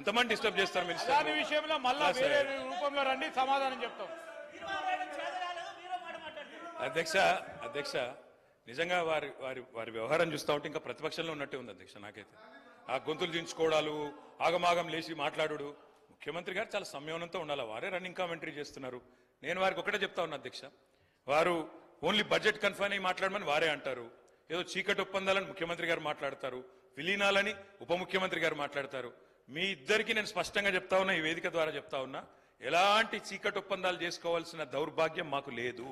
ఎంతమంది డిస్టర్బ్ చేస్తారు మినిస్టర్? దాని విషయంలో మళ్ళా వేరే రూపంలో రండి, సమాధానం చెప్తాం. అధ్యక్ష నిజంగా వారి వారి వారి వ్యవహారం చూస్తూ ఉంటే ఇంకా ప్రతిపక్షంలో ఉన్నట్టే ఉంది అధ్యక్ష. నాకైతే ఆ గొంతులు దించుకోవడాలు, ఆగమాగం లేచి మాట్లాడు. ముఖ్యమంత్రి గారు చాలా సంయమనంతో ఉండాలి. వారే రన్నింగ్ కామెంటరీ చేస్తున్నారు. నేను వారికి ఒకటే చెప్తా ఉన్నా అధ్యక్ష, వారు ఓన్లీ బడ్జెట్ కన్ఫైన్ అయ్యి మాట్లాడమని వారే అంటారు. ఏదో చీకటి ఒప్పందాలని ముఖ్యమంత్రి గారు మాట్లాడతారు, విలీనాలని ఉప ముఖ్యమంత్రి గారు మాట్లాడతారు. మీ ఇద్దరికి నేను స్పష్టంగా చెప్తా ఉన్నా, ఈ వేదిక ద్వారా చెప్తా ఉన్నా, ఎలాంటి చీకటి ఒప్పందాలు చేసుకోవాల్సిన దౌర్భాగ్యం మాకు లేదు.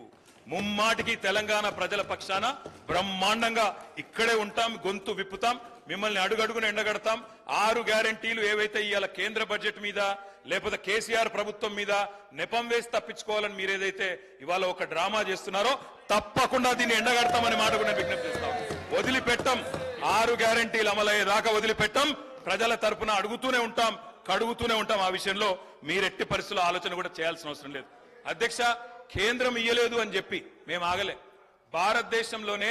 ముమ్మాటికి తెలంగాణ ప్రజల పక్షాన బ్రహ్మాండంగా ఇక్కడే ఉంటాం, గొంతు విప్పుతాం, మిమ్మల్ని అడుగడుగున ఎండగడతాం. 6 గ్యారంటీలు ఏవైతే ఇవాళ కేంద్ర బడ్జెట్ మీద లేకపోతే కేసీఆర్ ప్రభుత్వం మీద నెపం వేసి తప్పించుకోవాలని మీరేదైతే ఇవాళ ఒక డ్రామా చేస్తున్నారో తప్పకుండా దీన్ని ఎండగడతామని మాట కూడా విజ్ఞప్తి చేస్తాం. వదిలిపెట్టం, 6 గ్యారంటీలు అమలయ్యేదాకా వదిలిపెట్టం. ప్రజల తరపున అడుగుతూనే ఉంటాం, కడుగుతూనే ఉంటాం. ఆ విషయంలో మీరెట్టి పరిస్థితుల్లో ఆలోచన కూడా చేయాల్సిన అవసరం లేదు. అధ్యక్ష, కేంద్రం ఇయ్యలేదు అని చెప్పి మేము ఆగలే. భారతదేశంలోనే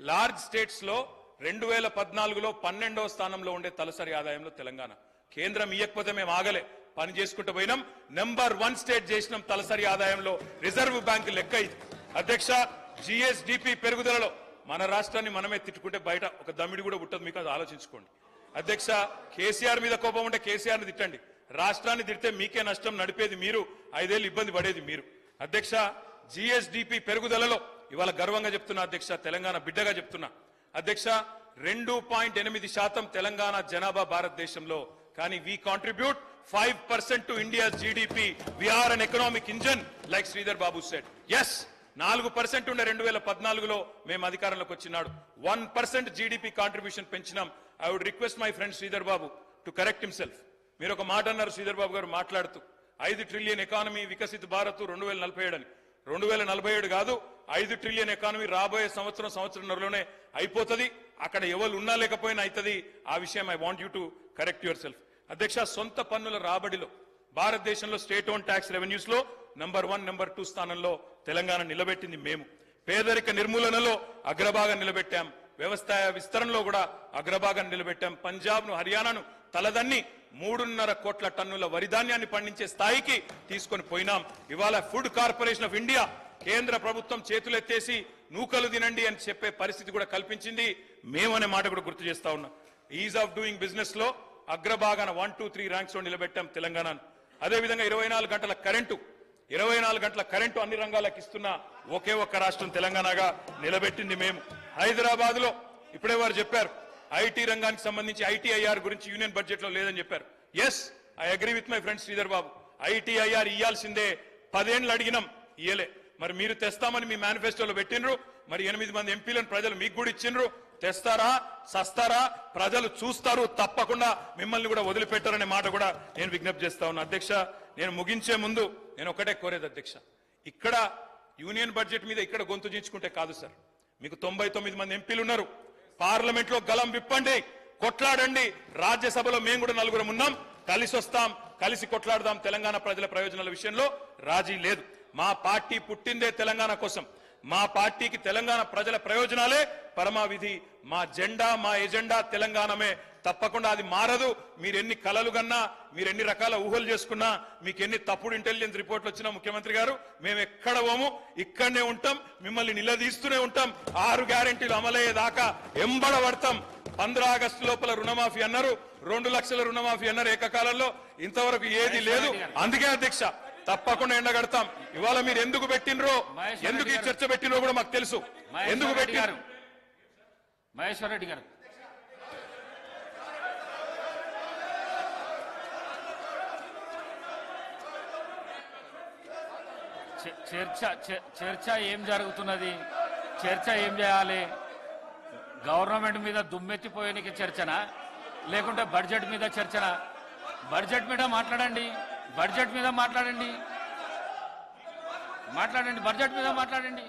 లార్జ్ స్టేట్స్ లో 2014లో 12వ స్థానంలో ఉండే తలసరి ఆదాయంలో తెలంగాణ. కేంద్రం ఇయ్యకపోతే మేము ఆగలే, పని చేసుకుంటూ పోయినాం. నెంబర్ 1 స్టేట్ చేసినాం తలసరి ఆదాయంలో. రిజర్వ్ బ్యాంక్ లెక్క ఇది. అధ్యక్ష, జిఎస్డిపి పెరుగుదలలో మన రాష్ట్రాన్ని మనమే తిట్టుకుంటే బయట ఒక దమ్మిడి కూడా పుట్టదు. మీకు అది ఆలోచించుకోండి. అధ్యక్ష, కేసీఆర్ మీద కోపం ఉంటే కేసీఆర్ని తిట్టండి, రాష్ట్రాన్ని తిడితే మీకే నష్టం, నడిపేది మీరు, 5 ఏళ్ళు ఇబ్బంది పడేది మీరు. అధ్యక్ష, జిఎస్డిపి పెరుగుదలలో ఇవాళ గర్వంగా చెప్తున్నా అధ్యక్ష, తెలంగాణ బిడ్డగా చెప్తున్నా అధ్యక్ష, 2.8% తెలంగాణ జనాభా భారతదేశంలో. కానీ we contribute 5% to India's GDP. We are an economic engine like Sridhar Babu said. Yes, 4% ఉండే 2014లో మేము అధికారంలోకి వచ్చినాడు 1% జీడిపి కాంట్రిబ్యూషన్ పెంచినాం. I would request my friend Sridhar Babu to correct himself. మీరు ఒక మాట అన్నారు శ్రీధర్ బాబు గారు మాట్లాడుతూ, 5 ట్రిలియన్ ఎకానమీ వికసిత్ భారత్ 2047 అని. 2047 కాదు, 5 ట్రిలియన్ ఎకానమీ రాబోయే సంవత్సరంన్నరలోనే అయిపోతుంది. అక్కడ ఎవరు ఉన్నా లేకపోయినా అవుతుంది. ఆ విషయం I want you to correct your self. అధ్యక్ష, సొంత పన్నుల రాబడిలో భారతదేశంలో స్టేట్ ఓన్ ట్యాక్స్ రెవెన్యూస్ లో నంబర్ 1, నంబర్ 2 స్థానంలో తెలంగాణ నిలబెట్టింది మేము. పేదరిక నిర్మూలనలో అగ్రభాగం నిలబెట్టాం. వ్యవసాయ విస్తరణలో కూడా అగ్రభాగం నిలబెట్టాం. పంజాబ్ ను, హర్యానాను తలదన్ని 3.5 కోట్ల టన్నుల వరిధాన్యాన్ని పండించే స్థాయికి తీసుకొని పోయినాం. ఇవాళ ఫుడ్ కార్పొరేషన్ ఆఫ్ ఇండియా కేంద్ర ప్రభుత్వం చేతులెత్తేసి నూకలు తినండి అని చెప్పే పరిస్థితి కూడా కల్పించింది మేమనే మాట కూడా గుర్తు చేస్తా ఉన్నా. ఈజ్ ఆఫ్ డూయింగ్ బిజినెస్ లో అగ్రభాగాన 1, 2, 3 ర్యాంక్స్ లో నిలబెట్టాం తెలంగాణను. అదేవిధంగా 24 గంటల కరెంటు అన్ని రంగాలకు ఇస్తున్న ఒకే ఒక్క రాష్ట్రం తెలంగాణగా నిలబెట్టింది మేము. హైదరాబాద్ లో ఇప్పుడే వారు చెప్పారు, ఐటీ రంగానికి సంబంధించి ఐటీఐఆర్ గురించి యూనియన్ బడ్జెట్ లో లేదని చెప్పారు. Yes, I agree with my friend Sridhar Babu. ITIR ఇయ్యాల్సిందే, 10 ఏళ్ళు అడిగినాం, ఇయ్యలే. మరి మీరు తెస్తామని మీ మేనిఫెస్టోలో పెట్టినరు, మరి 8 మంది ఎంపీలను ప్రజలు మీకు కూడా ఇచ్చిండ్రు. తెస్తారా, సస్తారా, ప్రజలు చూస్తారు, తప్పకుండా మిమ్మల్ని కూడా వదిలిపెట్టారనే మాట కూడా నేను విజ్ఞప్తి చేస్తా ఉన్నా. అధ్యక్ష, నేను ముగించే ముందు నేను ఒకటే కోరేది అధ్యక్ష, ఇక్కడ యూనియన్ బడ్జెట్ మీద ఇక్కడ గొంతు చించుకుంటే కాదు సార్. మీకు 99 మంది ఎంపీలు ఉన్నారు. పార్లమెంట్ లో గలం విప్పండి, కొట్లాడండి. రాజ్యసభలో మేము కూడా 4 ఉన్నాం, కలిసి వస్తాం, కలిసి కొట్లాడదాం. తెలంగాణ ప్రజల ప్రయోజనాల విషయంలో రాజీ లేదు. మా పార్టీ పుట్టిందే తెలంగాణ కోసం. మా పార్టీకి తెలంగాణ ప్రజల ప్రయోజనాలే పరమావిధి. మా జెండా, మా ఎజెండా తెలంగాణమే. తప్పకుండా అది మారదు. మీరెన్ని కలలు కన్నా, మీరెన్ని రకాల ఊహలు చేసుకున్నా, మీకు ఎన్ని తప్పుడు ఇంటెలిజెన్స్ రిపోర్ట్లు వచ్చినా ముఖ్యమంత్రి గారు, మేము ఎక్కడ పోము, ఇక్కడనే ఉంటాం, మిమ్మల్ని నిలదీస్తూనే ఉంటాం. 6 గ్యారెంటీలు అమలయ్యేదాకా ఎంబడబడతాం. 15 ఆగస్టు లోపల రుణమాఫీ అన్నారు, 2 లక్షల రుణమాఫీ అన్నారు ఏకకాలంలో. ఇంతవరకు ఏది లేదు. అందుకే అధ్యక్ష, తప్పకుండా ఎండగడతాం. ఇవాళ మీరు ఎందుకు పెట్టినరో, ఎందుకు ఈ చర్చ పెట్టినరో కూడా మాకు తెలుసు. ఎందుకు పెట్టారు? మహేశ్వర్ రెడ్డి గారు, చర్చ ఏం జరుగుతున్నది? చర్చ ఏం చేయాలి? గవర్నమెంట్ మీద దుమ్మెత్తిపోయేనికి చర్చనా, లేకుంటే బడ్జెట్ మీద చర్చనా? బడ్జెట్ మీద మాట్లాడండి, బడ్జెట్ మీద మాట్లాడండి, బడ్జెట్ మీద మాట్లాడండి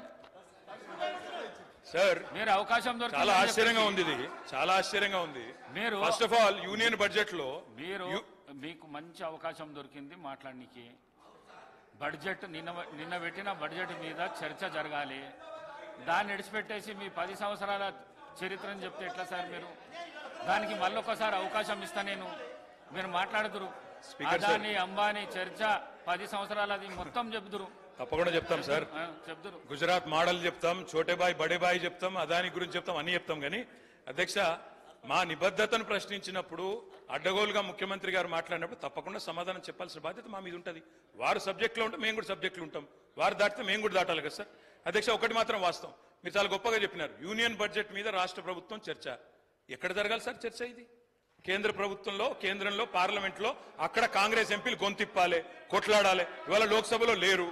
సార్. మీరు అవకాశం దొరికింది. చాలా ఆశ్చర్యంగా ఉంది, ఇది చాలా ఆశ్చర్యంగా ఉంది. మీరు first of all union budget లో మీకు మంచి అవకాశం దొరికింది మాట్లాడడానికి. బడ్జెట్ నిన్న పెట్టిన బడ్జెట్ మీద చర్చ జరగాలి. దాన్ని విడిచిపెట్టేసి మీ 10 సంవత్సరాల చరిత్రను చెప్తే ఎట్లా సార్? మీరు దానికి మళ్ళొకసారి అవకాశం ఇస్తా నేను. మీరు మాట్లాడుతురు స్పీకర్ సార్. అదాని అంబానీ చర్చ 10 సంవత్సరాలు అది మొత్తం చెబుతురు తప్పకుండా చెప్తాం సార్. చెప్తురు గుజరాత్ మోడల్ చెప్తాం, చోటే బాయ్ బడే బాయ్ చెప్తాం, అదాని గురించి చెప్తాం, అన్ని చెప్తాం. కానీ అధ్యక్ష, మా నిబద్ధతను ప్రశ్నించినప్పుడు అడ్డగోలుగా ముఖ్యమంత్రి గారు మాట్లాడినప్పుడు తప్పకుండా సమాధానం చెప్పాల్సిన బాధ్యత మా మీద ఉంటుంది. వారు సబ్జెక్టులో ఉంటే మేము కూడా సబ్జెక్టులు ఉంటాం, వారు దాటితే మేము కూడా దాటాలి కదా సార్. అధ్యక్ష, ఒకటి మాత్రం వాస్తవం, మీరు చాలా గొప్పగా చెప్పినారు, యూనియన్ బడ్జెట్ మీద రాష్ట్ర ప్రభుత్వం చర్చ. ఎక్కడ జరగాలి సార్ చర్చ? ఇది కేంద్ర ప్రభుత్వంలో, కేంద్రంలో, పార్లమెంట్లో. అక్కడ కాంగ్రెస్ ఎంపీలు గొంతిప్పాలి, కొట్లాడాలి. ఇవాళ లోక్సభలో లేరు,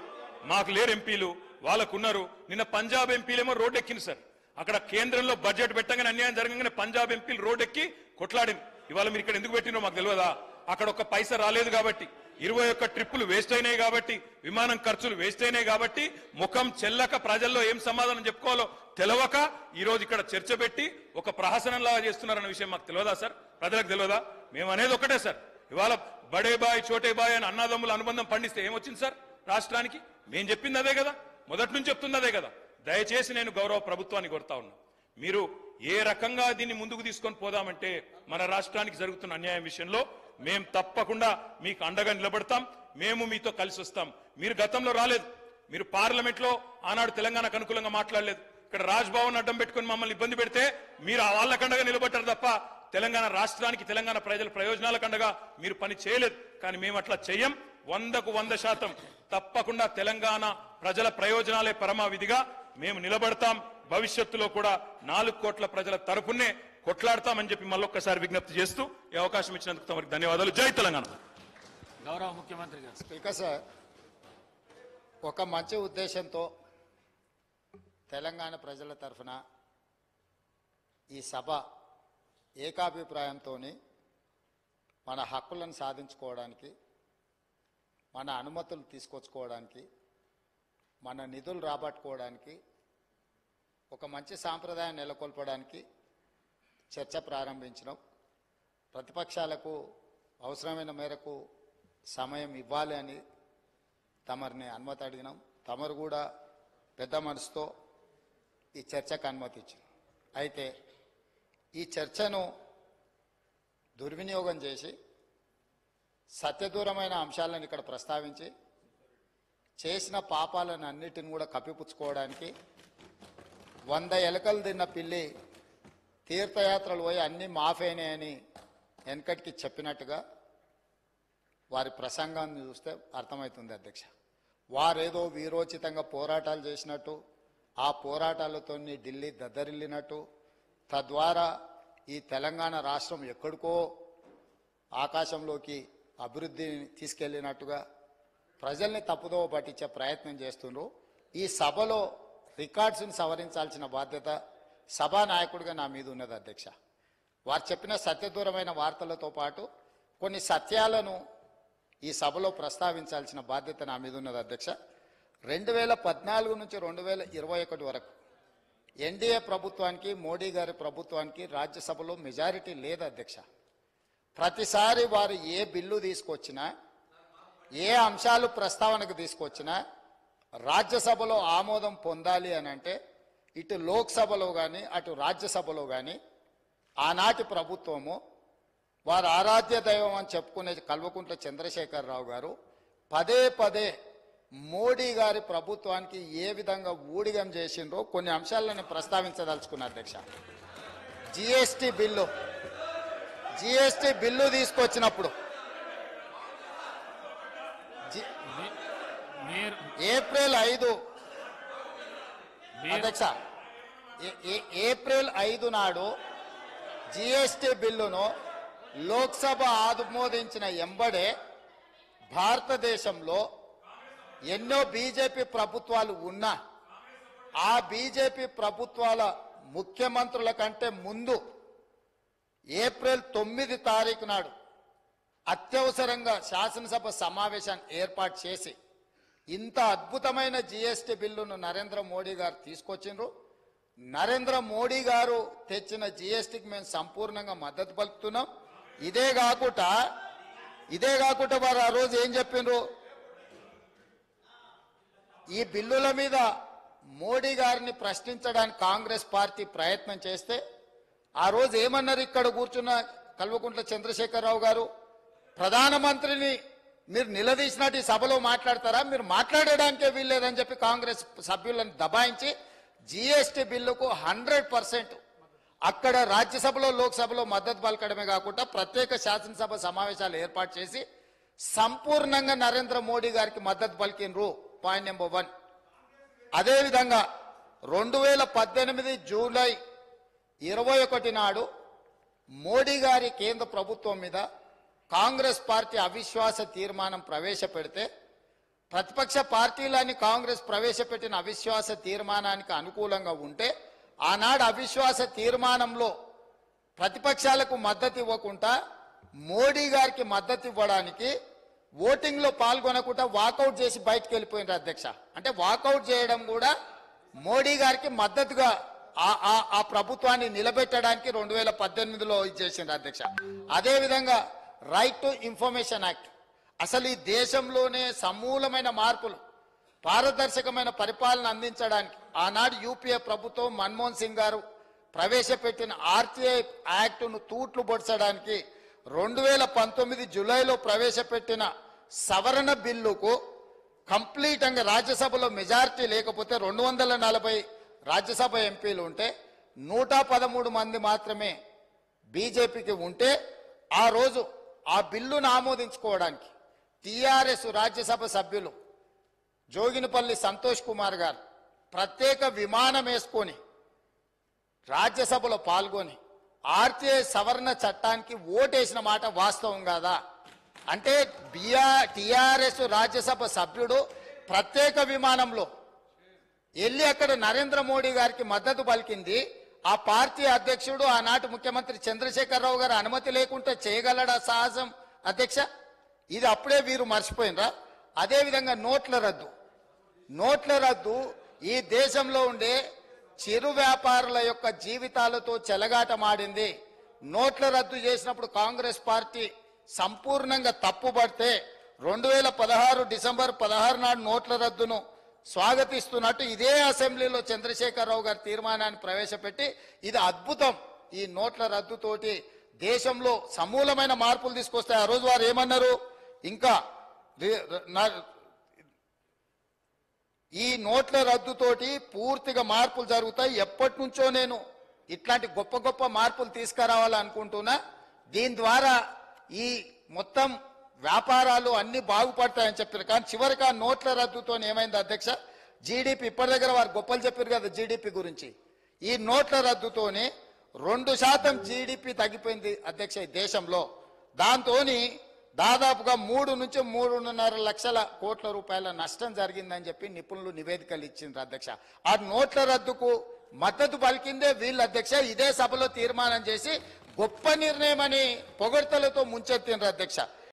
మాకు లేరు ఎంపీలు, వాళ్ళకున్నారు. నిన్న పంజాబ్ ఎంపీలేమో రోడ్డు ఎక్కింది సార్. అక్కడ కేంద్రంలో బడ్జెట్ పెట్టగానే అన్యాయం జరగగానే పంజాబ్ ఎంపీలు రోడ్డు ఎక్కి కొట్లాడింది. ఇవాళ మీరు ఇక్కడ ఎందుకు పెట్టినో మాకు తెలియదా? అక్కడ ఒక్క పైసా రాలేదు కాబట్టి, 21 ట్రిప్పులు వేస్ట్ అయినాయి కాబట్టి, విమానం ఖర్చులు వేస్ట్ అయినాయి కాబట్టి, ముఖం చెల్లక ప్రజల్లో ఏం సమాధానం చెప్పుకోవాలో తెలవక ఈ రోజు ఇక్కడ చర్చ పెట్టి ఒక ప్రహసనంలాగా చేస్తున్నారన్న విషయం మాకు తెలియదా సార్? ప్రజలకు తెలియదా? మేము అనేది ఒకటే సార్, ఇవాళ బడే బాయ్ చోటే బాయ్ అని అన్నదమ్ముల అనుబంధం పండిస్తే ఏమొచ్చింది సార్ రాష్ట్రానికి? మేము చెప్పింది అదే కదా, మొదటి నుంచి చెప్తుంది అదే కదా. దయచేసి నేను గౌరవ ప్రభుత్వాన్ని కోరుతా ఉన్నా, మీరు ఏ రకంగా దీన్ని ముందుకు తీసుకొని పోదామంటే మన రాష్ట్రానికి జరుగుతున్న అన్యాయం విషయంలో మేము తప్పకుండా మీకు అండగా నిలబడతాం, మేము మీతో కలిసి వస్తాం. మీరు గతంలో రాలేదు, మీరు పార్లమెంట్ లో ఆనాడు తెలంగాణకు అనుకూలంగా మాట్లాడలేదు. ఇక్కడ రాజ్ భవన్ అడ్డం పెట్టుకుని మమ్మల్ని ఇబ్బంది పెడితే మీరు వాళ్ళకండగా నిలబడ్డారు తప్ప తెలంగాణ రాష్ట్రానికి, తెలంగాణ ప్రజల ప్రయోజనాలకండగా మీరు పని చేయలేదు. కానీ మేము అట్లా చెయ్యం. 100కు 100% తప్పకుండా తెలంగాణ ప్రజల ప్రయోజనాలే పరమావిధిగా మేము నిలబడతాం. భవిష్యత్తులో కూడా 4 కోట్ల ప్రజల తరపునే కొట్లాడతామని చెప్పి మళ్ళొక్కసారి విజ్ఞప్తి చేస్తూ ఈ అవకాశం ఇచ్చినందుకు తమరికి ధన్యవాదాలు. జై తెలంగాణ. గౌరవ ముఖ్యమంత్రి గారు. స్పీకర్ సార్, ఒక మంచి ఉద్దేశంతో తెలంగాణ ప్రజల తరఫున ఈ సభ ఏకాభిప్రాయంతో మన హక్కులను సాధించుకోవడానికి, మన అనుమతులు తీసుకొచ్చుకోవడానికి, మన నిధులు రాబట్టుకోవడానికి, ఒక మంచి సాంప్రదాయం నెలకొల్పడానికి చర్చ ప్రారంభించినాం. ప్రతిపక్షాలకు అవసరమైన మేరకు సమయం ఇవ్వాలి అని తమరిని అనుమతి అడిగినాం. తమరు కూడా పెద్ద మనసుతో ఈ చర్చకు అనుమతి ఇచ్చారు. అయితే ఈ చర్చను దుర్వినియోగం చేసి సత్యదూరమైన అంశాలను ఇక్కడ ప్రస్తావించి చేసిన పాపాలను అన్నిటిని కూడా కప్పిపుచ్చుకోవడానికి 100 ఎలకలు తిన్న పిల్లి తీర్థయాత్రలు పోయి అన్నీ మాఫైనాయని వెనకటికి చెప్పినట్టుగా వారి ప్రసంగాన్ని చూస్తే అర్థమవుతుంది అధ్యక్ష. వారేదో వీరోచితంగా పోరాటాలు చేసినట్టు, ఆ పోరాటాలతో ఢిల్లీ దద్దరిల్లినట్టు, తద్వారా ఈ తెలంగాణ రాష్ట్రం ఎక్కడికో ఆకాశంలోకి అభివృద్ధిని తీసుకెళ్లినట్టుగా ప్రజల్ని తప్పుదోవ పట్టించే ప్రయత్నం చేస్తున్నారు. ఈ సభలో రికార్డ్స్ని సవరించాల్సిన బాధ్యత సభానాయకుడిగా నా మీద ఉన్నది అధ్యక్ష. వారు చెప్పిన సత్యదూరమైన వార్తలతో పాటు కొన్ని సత్యాలను ఈ సభలో ప్రస్తావించాల్సిన బాధ్యత నా మీద ఉన్నది అధ్యక్ష. 2014 నుంచి 2021 వరకు ఎన్డీఏ ప్రభుత్వానికి, మోడీ గారి ప్రభుత్వానికి రాజ్యసభలో మెజారిటీ లేదు అధ్యక్ష. ప్రతిసారి వారు ఏ బిల్లు తీసుకొచ్చినా, ఏ అంశాలు ప్రస్తావనకు తీసుకొచ్చినా రాజ్యసభలో ఆమోదం పొందాలి అని అంటే ఇటు లోక్సభలో కానీ అటు రాజ్యసభలో కానీ ఆనాటి ప్రభుత్వము, వారు ఆరాధ్య దైవం అని చెప్పుకునే కల్వకుంట్ల చంద్రశేఖరరావు గారు పదే పదే మోడీ గారి ప్రభుత్వానికి ఏ విధంగా ఊడిగం చేసిండ్రో కొన్ని అంశాలను ప్రస్తావించదలుచుకున్నా అధ్యక్ష. జిఎస్టీ బిల్లు తీసుకొచ్చినప్పుడు ఏప్రిల్ 5 అధ్యక్ష, ఏప్రిల్ 5 నాడు జిఎస్టీ బిల్లును లోక్సభ ఆమోదించిన ఎంబడే భారతదేశంలో ఎన్నో బీజేపీ ప్రభుత్వాలు ఉన్నా ఆ బీజేపీ ప్రభుత్వాల ముఖ్యమంత్రుల కంటే ముందు ఏప్రిల్ 9 తారీఖు నాడు అత్యవసరంగా శాసనసభ సమావేశాన్ని ఏర్పాటు చేసి ఇంత అద్భుతమైన జిఎస్టీ బిల్లును నరేంద్ర మోడీ గారు తీసుకొచ్చిండ్రు. నరేంద్ర మోడీ గారు తెచ్చిన జిఎస్టీకి మేము సంపూర్ణంగా మద్దతు పలుకుతున్నాం. ఇదే కాకుండా వారు ఆ రోజు ఏం చెప్పిండ్రు, ఈ బిల్లుల మీద మోడీ గారిని ప్రశ్నించడానికి కాంగ్రెస్ పార్టీ ప్రయత్నం చేస్తే ఆ రోజు ఏమన్నారు, ఇక్కడ కూర్చున్న కల్వకుంట్ల చంద్రశేఖరరావు గారు, ప్రధానమంత్రిని మీరు నిలదీసినట్టు ఈ సభలో మాట్లాడతారా? మీరు మాట్లాడడానికే వీల్లేదని చెప్పి కాంగ్రెస్ సభ్యులను దబాయించి జీఎస్టీ బిల్లుకు 100% అక్కడ రాజ్యసభలో లోక్సభలో మద్దతు పలకడమే కాకుండా ప్రత్యేక శాసనసభ సమావేశాలు ఏర్పాటు చేసి సంపూర్ణంగా నరేంద్ర మోడీ గారికి మద్దతు పలికినరు. Point number 1. అదేవిధంగా 2018 జూలై 21 నాడు మోడీ గారి కేంద్ర ప్రభుత్వం మీద కాంగ్రెస్ పార్టీ అవిశ్వాస తీర్మానం ప్రవేశపెడితే ప్రతిపక్ష పార్టీలని కాంగ్రెస్ ప్రవేశపెట్టిన అవిశ్వాస తీర్మానానికి అనుకూలంగా ఉంటే ఆనాడు అవిశ్వాస తీర్మానంలో ప్రతిపక్షాలకు మద్దతు ఇవ్వకుండా మోడీ గారికి మద్దతు ఇవ్వడానికి ఓటింగ్ లో పాల్గొనకుండా వాకౌట్ చేసి బయటకు వెళ్ళిపోయినారు అధ్యక్ష. అంటే వాకౌట్ చేయడం కూడా మోడీ గారికి మద్దతుగా ఆ ప్రభుత్వాన్ని నిలబెట్టడానికి 2018లో ఇచ్చేసింది అధ్యక్ష. అదేవిధంగా రైట్ టు ఇన్ఫర్మేషన్ యాక్ట్, అసలు ఈ దేశంలోనే సమూలమైన మార్పులు పారదర్శకమైన పరిపాలన అందించడానికి ఆనాడు యూపీఏ ప్రభుత్వం మన్మోహన్ సింగ్ గారు ప్రవేశపెట్టిన ఆర్టీఐ యాక్టును తూట్లు పొడచడానికి 2019 జూలైలో ప్రవేశపెట్టిన సవరణ బిల్లుకు కంప్లీట్గా రాజ్యసభలో మెజారిటీ లేకపోతే 240 రాజ్యసభ ఎంపీలు ఉంటే 113 మంది మాత్రమే బీజేపీకి ఉంటే ఆ రోజు ఆ బిల్లును ఆమోదించుకోవడానికి టీఆర్ఎస్ రాజ్యసభ సభ్యులు జోగినిపల్లి సంతోష్ కుమార్ గారు ప్రత్యేక విమానం వేసుకొని రాజ్యసభలో పాల్గొని ఆర్టీఐ సవరణ చట్టానికి ఓటేసిన మాట వాస్తవం కాదా? అంటే టీఆర్ఎస్ రాజ్యసభ సభ్యుడు ప్రత్యేక విమానంలో వెళ్ళి అక్కడ నరేంద్ర మోడీ గారికి మద్దతు పలికింది. ఆ పార్టీ అధ్యక్షుడు ఆనాటి ముఖ్యమంత్రి చంద్రశేఖరరావు గారు అనుమతి లేకుండా చేయగలడా సాహసం అధ్యక్ష? ఇది అప్పుడే వీరు మర్చిపోయినరా? అదేవిధంగా నోట్ల రద్దు ఈ దేశంలో ఉండే చిరు వ్యాపారుల యొక్క జీవితాలతో చెలగాటమాడింది. నోట్ల రద్దు చేసినప్పుడు కాంగ్రెస్ పార్టీ సంపూర్ణంగా తప్పుపడితే 2016 డిసెంబర్ 16 నాడు నోట్ల రద్దును స్వాగతిస్తున్నట్టు ఇదే అసెంబ్లీలో చంద్రశేఖరరావు గారి తీర్మానాన్ని ప్రవేశపెట్టి ఇది అద్భుతం, ఈ నోట్ల రద్దుతోటి దేశంలో సమూలమైన మార్పులు తీసుకొస్తాయి. ఆ రోజు వారు ఏమన్నారు? ఇంకా ఈ నోట్ల రద్దుతోటి పూర్తిగా మార్పులు జరుగుతాయి. ఎప్పటి నుంచో నేను ఇట్లాంటి గొప్ప గొప్ప మార్పులు తీసుకురావాలనుకుంటున్నా. దీని ద్వారా ఈ మొత్తం వ్యాపారాలు అన్ని బాగుపడతాయని చెప్పారు. కానీ చివరికి ఆ నోట్ల రద్దుతో ఏమైంది అధ్యక్ష? జీడిపి ఇప్పటి దగ్గర వారు గొప్పలు చెప్పారు కదా జీడిపి గురించి. ఈ నోట్ల రద్దుతోని 2% జీడిపి తగ్గిపోయింది అధ్యక్ష ఈ దేశంలో. దాంతో దాదాపుగా 3 నుంచి 3.5 లక్షల కోట్ల రూపాయల నష్టం జరిగిందని చెప్పి నిపుణులు నివేదికలు ఇచ్చిండ్రు అధ్యక్ష. ఆ నోట్ల రద్దుకు మద్దతు పలికిందే వీళ్ళు అధ్యక్ష. ఇదే సభలో తీర్మానం చేసి గొప్ప నిర్ణయం అని పొగడ్తలతో ముంచెత్తిండ్రు అధ్యక్ష.